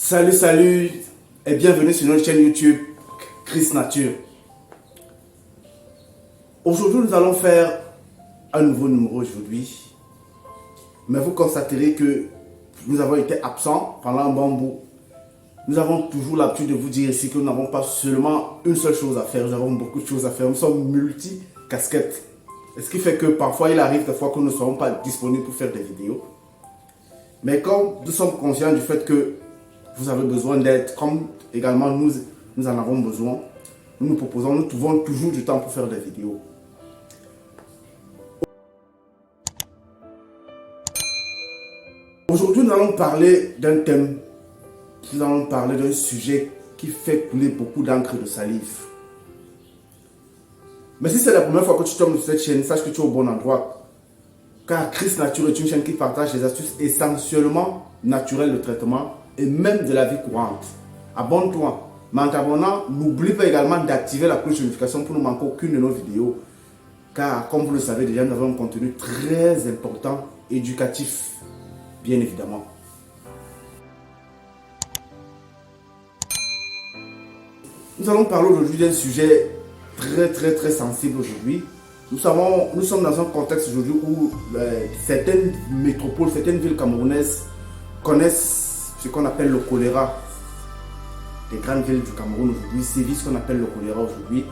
Salut et bienvenue sur notre chaîne YouTube Christ Nature. Aujourd'hui, nous allons faire un nouveau numéro aujourd'hui. Mais vous constaterez que nous avons été absents pendant un bon bout. Nous avons toujours l'habitude de vous dire ici que nous n'avons pas seulement une seule chose à faire, nous avons beaucoup de choses à faire. Nous sommes multi-casquettes. Ce qui fait que parfois il arrive des fois que nous ne serons pas disponibles pour faire des vidéos. Mais comme nous sommes conscients du fait que vous avez besoin d'aide, comme également nous en avons besoin, nous trouvons toujours du temps pour faire des vidéos. Aujourd'hui, nous allons parler d'un thème, nous allons parler d'un sujet qui fait couler beaucoup d'encre de salive. Mais si c'est la première fois que tu tombes sur cette chaîne, sache que tu es au bon endroit. Car Christ Nature est une chaîne qui partage des astuces essentiellement naturelles de traitement et même de la vie courante. Abonne-toi. Mais en t'abonnant, n'oublie pas également d'activer la cloche de notification pour ne manquer aucune de nos vidéos. Car comme vous le savez déjà, nous avons un contenu très important, éducatif, bien évidemment. Nous allons parler aujourd'hui d'un sujet très sensible aujourd'hui. Nous sommes dans un contexte aujourd'hui où certaines métropoles, certaines villes camerounaises connaissent ce qu'on appelle le choléra. Les grandes villes du Cameroun aujourd'hui sévissent ce qu'on appelle le choléra aujourd'hui.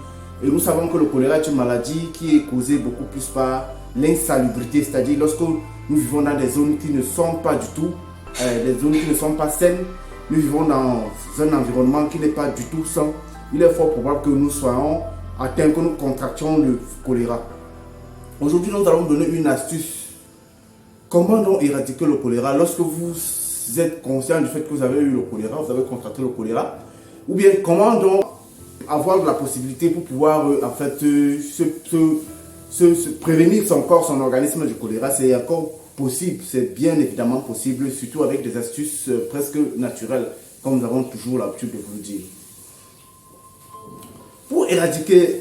Et nous savons que le choléra est une maladie qui est causée beaucoup plus par l'insalubrité, c'est-à-dire lorsque nous vivons dans des zones qui ne sont pas du tout, des zones qui ne sont pas saines, nous vivons dans un environnement qui n'est pas du tout sain. Il est fort probable que nous soyons atteints, que nous contractions le choléra. Aujourd'hui, nous allons donner une astuce. Comment donc éradiquer le choléra lorsque vous êtes conscient du fait que vous avez eu le choléra, vous avez contracté le choléra, ou bien comment donc avoir la possibilité pour pouvoir en fait se prévenir son corps, son organisme du choléra. C'est encore possible, c'est bien évidemment possible, surtout avec des astuces presque naturelles, comme nous avons toujours l'habitude de vous le dire. Pour éradiquer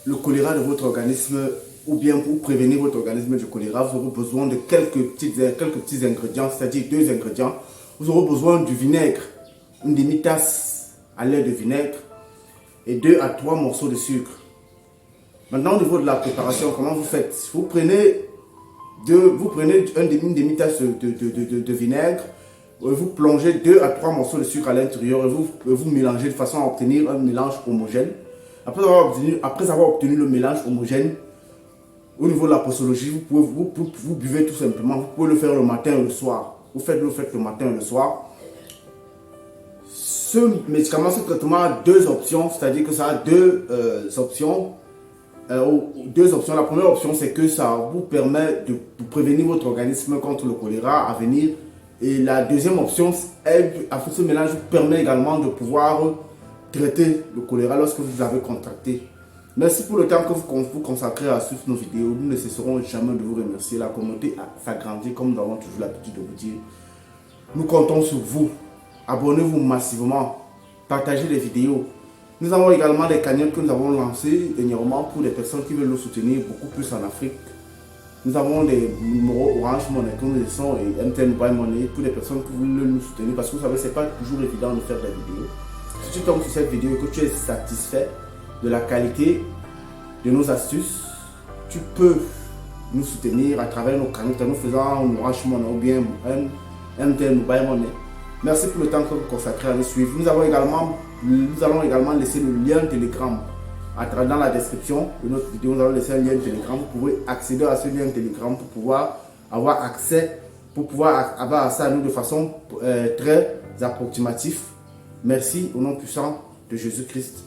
le choléra de votre organisme, ou bien pour prévenir votre organisme du choléra, vous aurez besoin de quelques petits ingrédients, c'est-à-dire 2 ingrédients. Vous aurez besoin du vinaigre, une demi-tasse à lait de vinaigre et 2 à 3 morceaux de sucre. Maintenant, au niveau de la préparation, comment vous faites? Vous prenez une demi-tasse de vinaigre, vous plongez 2 à 3 morceaux de sucre à l'intérieur et vous mélangez de façon à obtenir un mélange homogène. Après avoir obtenu le mélange homogène, au niveau de la posologie, vous buvez tout simplement. Vous pouvez le faire le matin et le soir. Vous faites le matin et le soir. Ce médicament, ce traitement a 2 options, c'est-à-dire que ça a 2 options. La première option, c'est que ça vous permet de prévenir votre organisme contre le choléra à venir. Et la deuxième option, ce mélange vous permet également de pouvoir traiter le choléra lorsque vous avez contracté. Merci pour le temps que vous consacrez à suivre nos vidéos. Nous ne cesserons jamais de vous remercier. La communauté s'agrandit comme nous avons toujours l'habitude de vous dire. Nous comptons sur vous. Abonnez-vous massivement. Partagez les vidéos. Nous avons également des cagnottes que nous avons lancées dernièrement pour les personnes qui veulent nous soutenir beaucoup plus en Afrique. Nous avons des numéros Orange Money que nous laissons et MTN Mobile Money pour les personnes qui veulent nous soutenir parce que vous savez, ce n'est pas toujours évident de faire des vidéos. Si tu tombes sur cette vidéo et que tu es satisfait de la qualité de nos astuces, tu peux nous soutenir à travers nos cagnottes en nous faisant un Orange Money ou bien un MTN Mobile Money. Merci pour le temps que vous consacrez à nous suivre. Nous allons également laisser le lien Telegram dans la description de notre vidéo. Nous allons laisser un lien Telegram. Vous pouvez accéder à ce lien Telegram pour pouvoir avoir accès à nous de façon très approximative. Merci au nom puissant de Jésus-Christ.